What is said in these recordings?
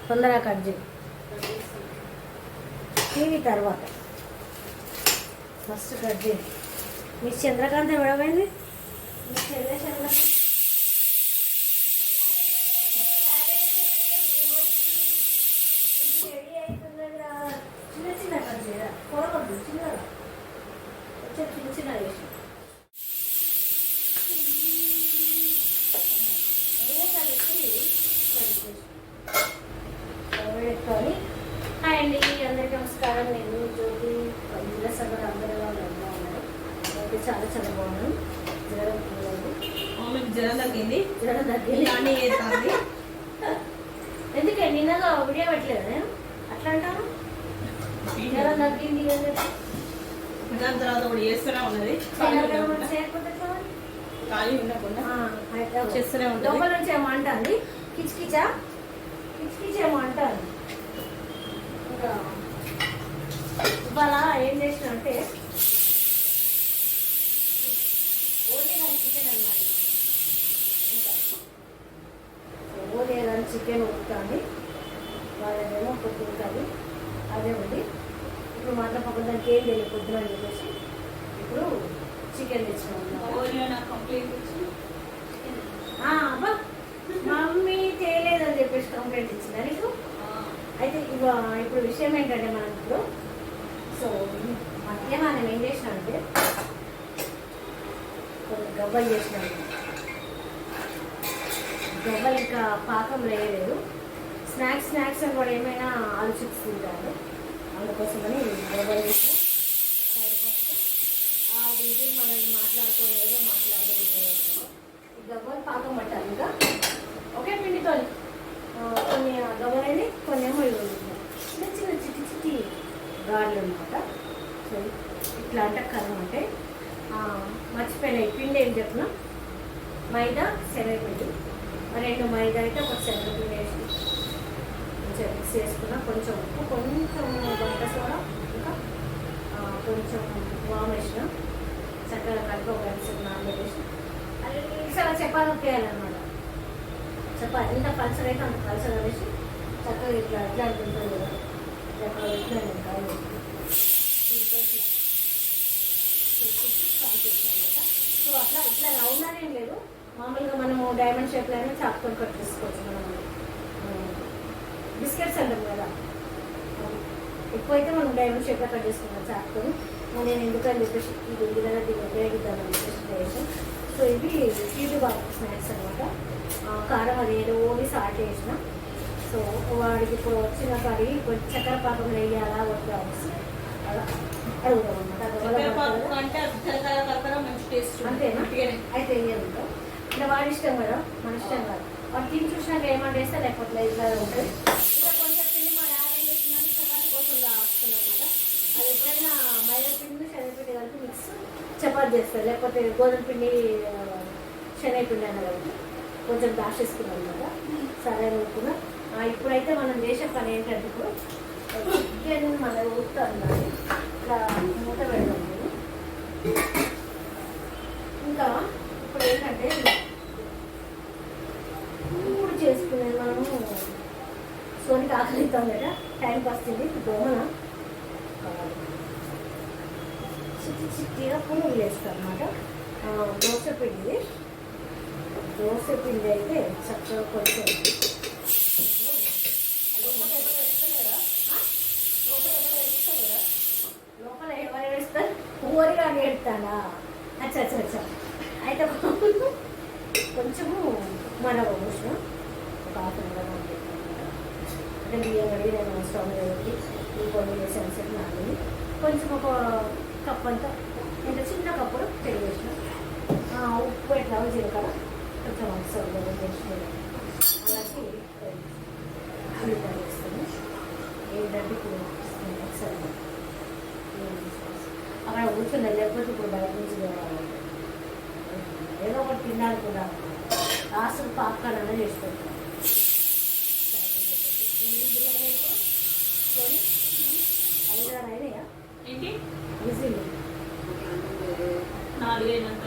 తొందరగా కట్ చేయి. టీవీ తర్వాత ఫస్ట్ కట్ చేయి. మీ చంద్రకాంత్ ఎవడమైంది? మీ చెల్లె చంద్రకాంత్ రెడీ అవుతుందా? చిన్న చిన్న కట్ చేయరా, కొడవద్దు. చిన్నగా వచ్చే చిన్న చిన్న వేసి పెట్టుకొని. హాయ్ అండి, అందరికీ నమస్కారం. నేను జ్యోతి. సభలు అందరూ వాళ్ళు ఎలా ఉన్నారు? అయితే చాలా చాలా బాగున్నాను. జ్వరం తగ్గింది. ఎందుకే నిన్నగా వీడియో పెట్టలేదు నేను అట్లా అంటాను. జ్వరం తగ్గింది దాని తర్వాత కూడా చేస్తూనే ఉన్నది. చేస్తూనే ఉంటుంది. లోపల నుంచి ఏమో అంటుంది, కిచకిచా కిచకిచ్ ఏమో అంటాను. ఇంకా ఇవాళ ఏం చేసిన అంటే ఓలేగాని చికెన్ అన్నమాట. ఇంకా ఓలేగాని చికెన్ ఉడుకుతుంది. వాళ్ళేమో పొద్దుంటుంది, అదే ఉంది. ఇప్పుడు మాత్రం పక్కన దానికి ఏం తెలియదు పొద్దున అని చెప్పేసి ఇప్పుడు చికెన్ తెచ్చినాం. అబ్బా మమ్మీ చేయలేదని చెప్పేసి కంప్లైంట్ ఇచ్చిందా నీకు? అయితే ఇప్పుడు విషయం ఏంటంటే మనం ఇప్పుడు మధ్యాహ్నం ఏం చేసినా అంటే కొన్ని గవ్వలు చేసినాను. గవ్వలు ఇంకా పాకం వేయలేదు. స్నాక్స్ అని కూడా ఏమైనా ఆలు చిప్స్ తింటారు, అందుకోసమని గవ్వలు చేసిన. ఆ విజయం మనం మాట్లాడుకోలేదు, మాట్లాడలేదు. గవ్వలు పాకం పట్టాలి. ఇంకా ఒకే పిండితో కొన్ని గవ్వలని కొన్ని ఏమో చిన్న చిన్న చిట్టి చిట్టి గాడ్లు అనమాట. సో ఇట్లా అంటే కర్మ అంటే మర్చిపోయినాయి. పిండి ఏం చెప్పిన మైదా శనగపిండి, 2 మైదా అయితే ఒక శనగపిండి వేసి కొంచెం మిక్స్ చేసుకున్నా. కొంచెం ఉప్పు, కొంచెం వంట సోడా, ఇంకా కొంచెం వాము వేసిన. చక్కగా కలిపి ఒక 2 సేపు నానబెట్టేసి అది చాలా చపాతీ వేయాలన్నమాట. చపాతీ ఎంత పల్చగా అయితే అంత పల్చగా వేసి చక్కగా ఇట్లా అట్లా అనుకుంటుంది కదా, ఎక్కడ పెట్టినా నేను కాదు సో అట్లా ఇట్లా రౌండ్ అనేం లేదు. మామూలుగా మనము డైమండ్ షేప్లో అయినా చాక్తో కట్ చేసుకోవచ్చు. మనం బిస్కెట్స్ అంటాం కదా, ఎక్కువైతే మనం డైమండ్ షేప్లో కట్ చేసుకున్నాం చాక్తో. నేను ఎందుకని చెప్పేసి ఇది విధంగా ఉపయోగిద్దామని చెప్పేసి. సో ఇవి యూట్యూబ్ స్నాక్స్ అనమాట. కారం అది ఏదో ఓన్లీ సాల్ట్ వేసిన. సో వాడికి ఇప్పుడు వచ్చిన కడిగి కొంచెం చక్కెర పాకం వేయాలా వద్దా అనేసి అలా అడుగుతాం అనమాట. అంతేనా? అయితే వేయాలంటాం. ఇంకా వాడి ఇష్టం కదా, మన ఇష్టం కాదు. వాడు తిని చూసినాక ఏమంటే వేస్తే లేకపోతే ఇట్లా ఉంటుంది. ఇంకా కొంచెం పిండి మా డాడీ ఏం చేసిందంటే చపాతీ కోసం వస్తుంది అనమాట. అది ఎప్పుడైనా మైదా పిండి శనగపిండి కలిపి మిక్స్ చపాతీ చేస్తారు, లేకపోతే గోధుమ పిండి శనగపిండి అన్న కలిపి కొంచెం దాచేసుకున్నాం అనమాట. సరే అనుకున్నా. ఇప్పుడైతే మనం చేసే పని ఏంటంటే ఇప్పుడు చికెన్ మన ఉడుకుతుంది, ఇట్లా మూత పెడదాం. ఇంకా ఇప్పుడు ఏంటంటే ఇప్పుడు చేసుకునేది మనము సోనికి ఆకలిస్తాం కదా, టైం వస్తుంది. దోమన చిట్టిగా పునుగులు వేస్తాం అన్నమాట. దోశ పిండి అయితే చక్కగా కొంచెం లోపల ఎవరు వేస్తారు? ఊరిగా నేర్తాడా? అచ్చా అయితే కొంచెము మన పోసిన ఒక హాఫ్ అన్ అవర్ అంటే బియ్యం కడిగి నేను స్టవ్ పెట్టి ఈ పొడి వేసాను సేపు నాని కొంచెం ఒక కప్ అంతా ఇంత చిన్న కప్పుడు పెరుగు వేసిన. ఉప్పు ఎట్లా జీలకర్ర కొంచెం ఒకసారి వేసిన. అలాగే ఉల్లిపాయ వేస్తాను. ఏంటంటే ఇప్పుడు ఒకసారి అక్కడ కూర్చుంది, లేకపోతే ఇప్పుడు బయట నుంచి ఏదో ఒకటి తిన్నాను కూడా. లాస్ట్ పాప్కార్న్ అనేది చేసి పెడతాను. అయినాయా ఏంటి విజిల్ 4 అయినంత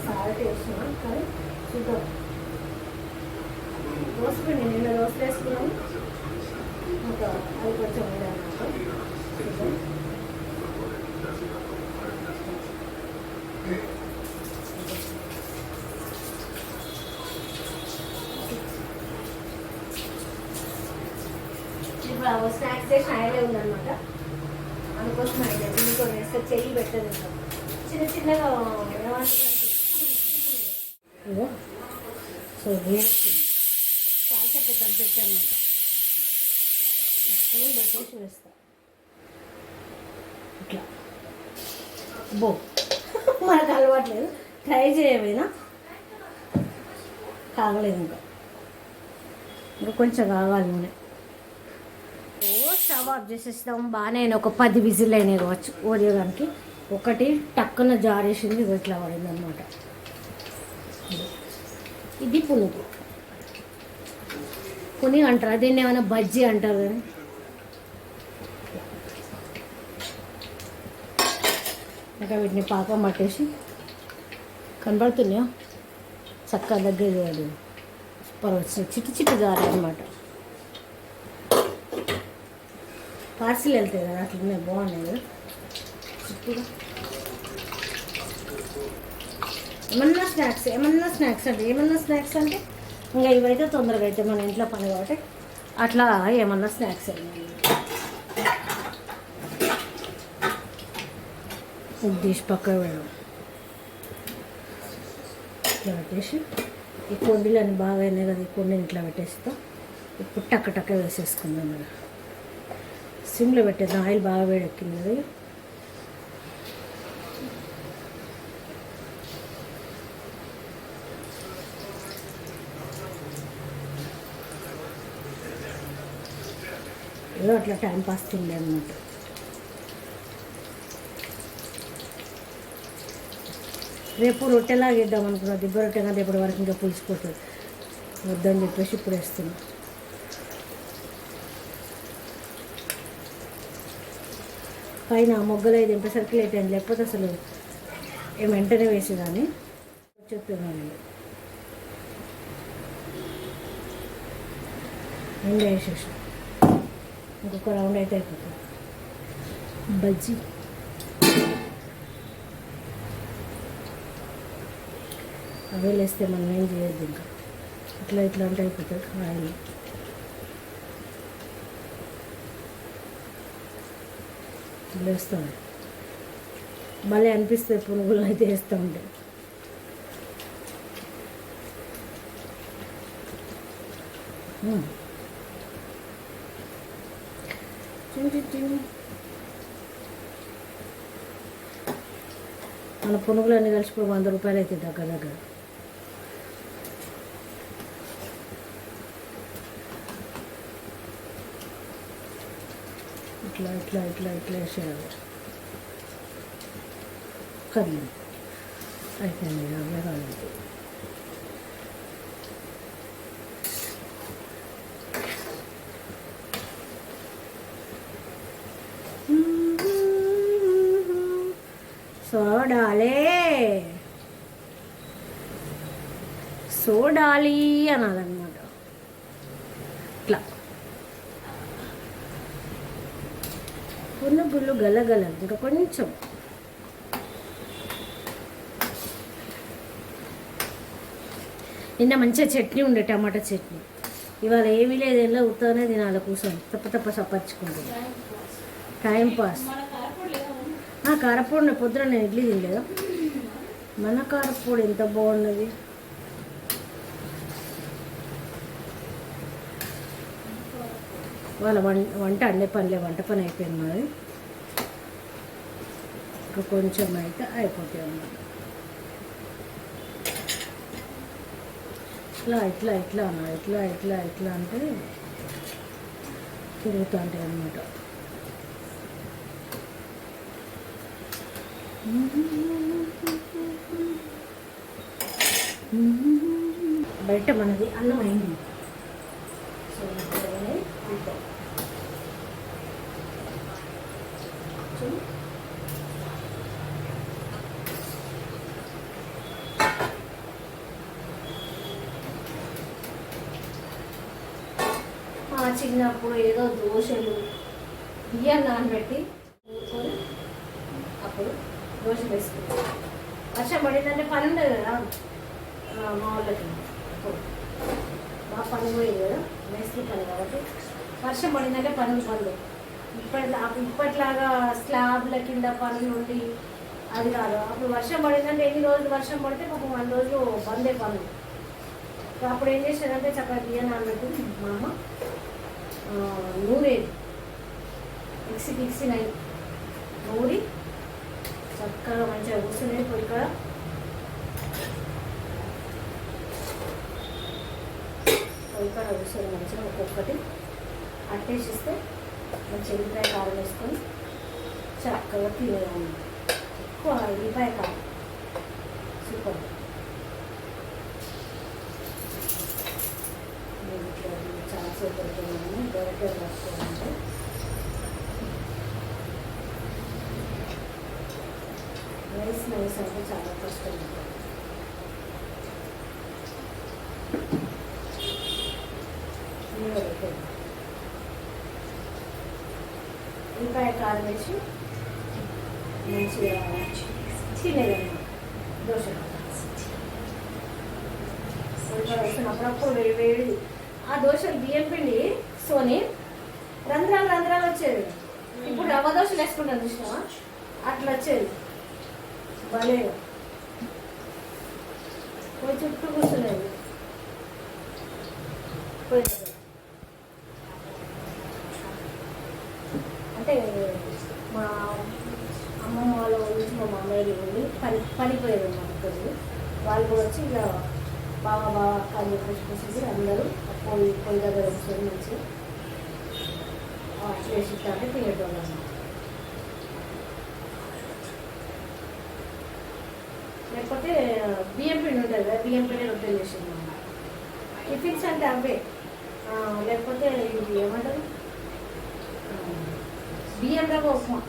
సాల్ట్ వేసిన కానీ చూద్దాం. దోసపిండి నిన్న దోశలు వేసుకున్నాము ఇంకా అది కొంచెం ఉందన్నమాట. ఇప్పుడు స్నాక్స్ చేసిన ఆయిలే ఉందన్నమాట. అందుకోసం అయితే దీంతో వేస్తే చెయ్యి పెట్టదు ఇంకా చిన్న చిన్నగా ఇదో. సో వేసి కాల్చట్టు కంపెట్టి అన్నమాట. స్పూన్ పెట్టేసి వేస్తా ఇట్లా. బో మనకు అలవాట్లేదు, ట్రై చేయమైనా కాగలేదు ఇంకా కొంచెం కావాలి నూనె. స్టవ్ ఆఫ్ చేసేస్తాం. బాగానే అయినా ఒక 10 విజిల్ అయినాయి కావచ్చు ఓడియోగానికి. ఒకటి టక్కున జారేసింది ఇట్లా పడింది అనమాట. ఇది పునుగు అంటారు, దీన్ని ఏమైనా బజ్జీ అంటారు కానీ ఇంకా వీటిని పాకం పట్టేసి కనబడుతున్నాయా చక్కగా దగ్గర చూడాలి. సూపర్ వచ్చినాయి, చిట్టి చిట్టి జారే అనమాట. పార్సిల్ వెళ్తాయి కదా అట్లనే బాగున్నాయి కదా చిట్టుగా. ఏమన్నా స్నాక్స్ అంటే ఇంకా ఇవైతే తొందరగా అయితే మన ఇంట్లో పని కాబట్టి అట్లా ఏమన్నా స్నాక్స్ తీసి పక్కకు వేయడం. ఇట్లా పెట్టేసి ఈ కొండీలని బాగా అయినాయి కదా, ఈ కొండని ఇట్లా పెట్టేస్తాం. ఇప్పుడు టక్క వేసేసుకుందాం కదా. సిమ్లో పెట్టేద్దాం, ఆయిల్ బాగా వేడెక్కింది కదా. ఏదో అట్లా టైం పాస్ తిండే అన్నమాట. రేపు రొట్టెలాగా వేద్దాం అనుకున్నా, దిబ్బ రొట్టె కదా రేపటి వరకు ఇంకా పులిసిపోతుంది వద్దని చెప్పేసి ఇప్పుడు వేస్తున్నాం. పైన మొగ్గలు అయితే ఎంపేసరికి లేట్ అయింది, లేకపోతే అసలు వెంటనే వేసేదాన్ని. చెప్పేదాన్ని రెండు వేసేసి ఇంకొక రౌండ్ అయితే అయిపోతుంది. బజ్జీ అవే వేస్తే మనం ఏం చేయొద్దు ఇంకా. ఇట్లా అంటే అయిపోతుంది. ఆయిల్ వేస్తాం, భలే అనిపిస్తుంది పునుగులు అయితే వేస్తూ ఉంటాయి. మన పునుగులు అన్నీ కలిసిపోయి 100 రూపాయలు అవుతాయి దగ్గర. ఇట్లా వేసేయాలి. కర్రీ అయిపోయింది, అవే కాదు. సోడాలి అనాలన్నమాట. ఇట్లా పునుగులు గలగల ఇంకా కొంచెం. నిన్న మంచిగా చట్నీ ఉండే, టమాటా చట్నీ. ఇవాళ ఏమీ లేదు, ఎలా ఉత్తగానే తినాలి కూర్చొని తప్ప సపర్చుకుంటుంది. Time pass. కారపొడి పొద్దున నేను ఇడ్లీ తినలేదు. మన కారపొడి ఎంత బాగున్నది. వాళ్ళ వంట అండే పనిలే, వంట పని అయిపోయింది మరి. ఇంకా కొంచెం అయితే అయిపోతాయి అన్నమాట. ఇట్లా అన్న ఇట్లా అంటే తిరుగుతూ ఉంటాయి అన్నమాట. బయట మనది అన్నం అయింది. సో చిన్నప్పుడు ఏదో దోశలు బియ్యం నానబెట్టి ఊరుకొని అప్పుడు దోశలు వేసుకుంటాం. వర్షం పడిందంటే పని ఉండదు కదా మా వాళ్ళకి. అప్పుడు బాగా పని పోయేది కదా, మేస్త్రి పని కాబట్టి వర్షం పడిందంటే పనులు పనులు. ఇప్పట్లాగా స్లాబ్ల కింద పనులు ఉండి అది కాదు. అప్పుడు వర్షం పడిందంటే ఎన్ని రోజులు వర్షం పడితే పాపం 1 రోజులు బందే పనులు. అప్పుడు ఏం చేసేదంటే చక్కగా బియ్యం నానబెట్టి మా అమ్మ నూరేది మిక్సీ నూరి చక్కగా మంచిగా కూర్చునేది పొయ్యి కాడ. పొయ్యి కాడ కూర్చొని మంచిగా ఒక్కొక్కటి అట్టేసిస్తే మంచి ఎల్లిపాయ కారం వేసుకొని చక్కగా తినేదాన్ని. ఎక్కువ ఎల్లిపాయ కారం సూపర్. చాలా సేపు పెడుతున్నాను దొరకే రాసుకోవాలంటే. నైస్ అంటే చాలా కష్టం. ఉల్లిపాయ కారం వేసి మంచిగా తినేదన్నమాట దోశ. ఉల్లిపాయ వేసిన అప్పుడప్పుడు వేడి ఆ దోశలు బియ్యం పిండి సోని రంధ్రాలు వచ్చేది. ఇప్పుడు రవ్వ దోశలు వేసుకుంటాను చూసినావా, అట్లా వచ్చేది భలే. పోయి చుట్టూ కూర్చునేది పోయి. అంటే మా అమ్మమ్మ వాళ్ళ నుంచి మా మామయ్య ఉండి పనిపోయేది అన్నమాట. వాళ్ళు కూడా వచ్చి ఇలా బాగా అక్క చెప్పేసి అందరూ పొయ్యి దగ్గర వచ్చి మంచి చేసి అంటే తినేటోళ్ళు అన్నమాట. లేకపోతే బియ్యం పిండి ఉంటుంది కదా, బియ్యం పిండి రొట్టెలు చేసింది అన్నమాట. టిఫిన్స్ అంటే అవే. లేకపోతే ఇది ఏమంటారు బియ్యం రవ్వ ఉప్మా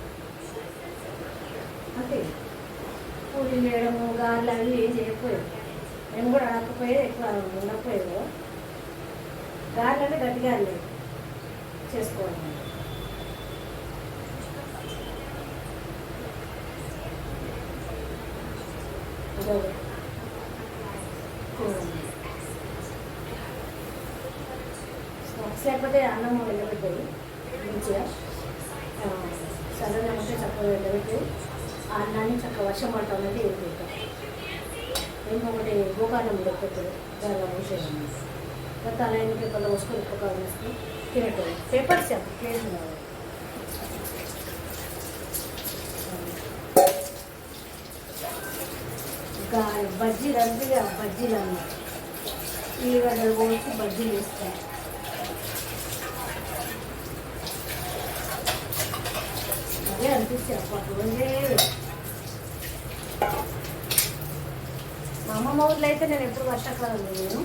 అంతే. పూరి చేయడము గారెలు అవి ఏం చేయకపోయేది. నేను కూడా ఆడకపోయేది, ఎక్కువ ఉండకపోయేది కదా. గారెలు అంటే గట్టిగా లేదు చేసుకోవడం. స్నాక్స్ లేకపోతే అన్నం వెళ్ళబెట్టేది మంచిగా సడన్ అంటే చక్కగా వెళ్ళబెట్టి ఆ అన్నాన్ని చక్కగా వర్షం పడటానికి ఏం పెట్టాం. మేము ఒకటి గోకాలం పెట్టేది దానిలో మూసేది. తల ఎన్ని పేపర్లో పోసుకొని ఉప్పు కారం వేసుకొని తినేటోళ్ళు. పేపర్స్ ప్లేస్ కావాలి. బజ్జీలు అంటే బజ్జీలు అన్నమాట. ఉల్లిగడ్డలు పోసి బజ్జీలు వేస్తాయి. అదే అనిపిస్తాయి అప్పట్లో. మా అమ్మమ్మ ఊర్లో అయితే నేను ఎప్పుడు వర్షాకాలం నేను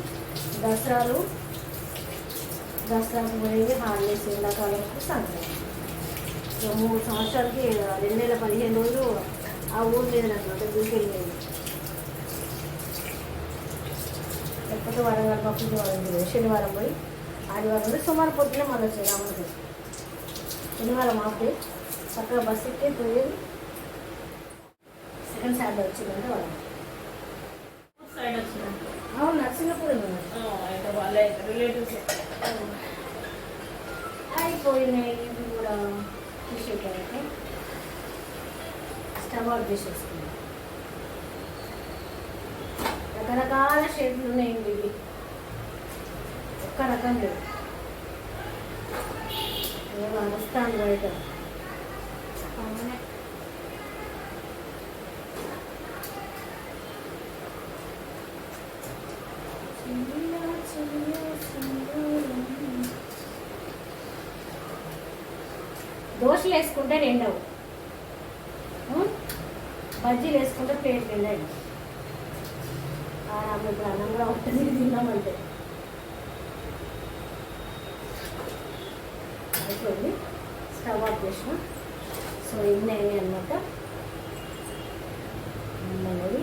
దసరాకు పోయేది, హాలిడేస్ ఎండాకాలంకు సంక్రాంతి. 3 సంవత్సరాలకి 2015 రోజులు ఆ ఊరు లేదు అనమాట, దూకెళ్ళేది. లేకపోతే వరంగల్ పక్కకి వాళ్ళకి శనివారం పోయి ఆదివారం పోయి సుమారు పొద్దున మళ్ళీ వచ్చేది అమ్మకి. శనివారం ఆపి చక్కగా బస్సు ఎక్కి పోయేది. సెకండ్ సాటర్డే వచ్చిందంటే వాళ్ళు అవును నర్సింగపురం అయిపోయినాయి. ఇవి కూడా తీసేటైతే స్టవ్ అవుట్ చేసేసుకున్నాం. రకరకాల షేప్లు ఉన్నాయండి. ఇవి ఒక్క రకం లేదు. ఏమో వస్తాను బయట దోశలు వేసుకుంటే రెండవు, బజ్జీలు వేసుకుంటే ప్లేట్ రెండవు. ఇప్పుడు అన్నం కూడా ఉంటుంది తిన్నామంటే అయిపోయింది. స్టవ్ ఆఫ్ చేసిన. సో ఇన్ని అయినాయి అనమాట. అనేది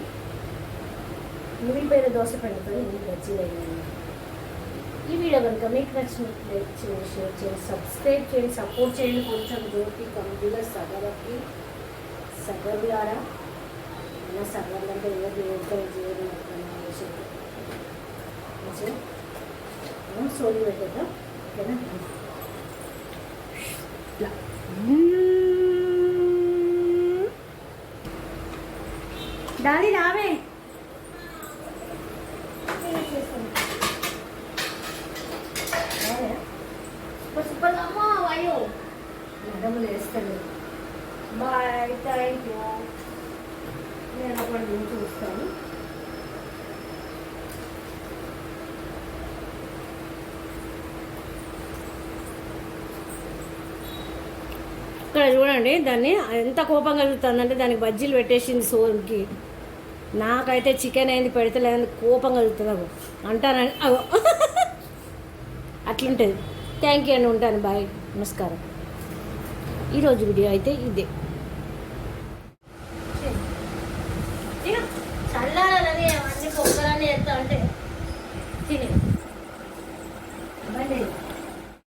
మిగిలిపోయిన దోశ పెడుతుంది. ఇన్ని బజ్జీలు అయినాయి. ఈ వీడియో కనుక మీకు నచ్చినట్లయితే లైక్ చేయండి, షేర్ చేయండి, సబ్స్క్రైబ్ చేయండి, సపోర్ట్ చేయండి. కొంచెం జ్యోతి కంప్లీట్గా సగవకి సగవిలారా అయినా సగవలు అంటే ఏదో దేవుడితో జీవనం మంచిగా సోడి పెట్టేద్దాం. ఓకేనా? ఇట్లా డాడీ రావే సూపర్ అమ్మ అయ్యో మేడములు వేస్తాను. Bye, thank you. నేను అప్పటి నుంచి చూస్తాను. ఇక్కడ చూడండి, దాన్ని ఎంత కోపం కలుగుతుందంటే దానికి బజ్జీలు పెట్టేసింది సోన్కి. నాకైతే చికెన్ అయింది పెడతలేదని కోపం కలుగుతుంది. అగో అంటానని అగో అట్లుంటుంది. థ్యాంక్ యూ అని ఉంటాను. బాయ్, నమస్కారం. ఈరోజు వీడియో అయితే ఇదే.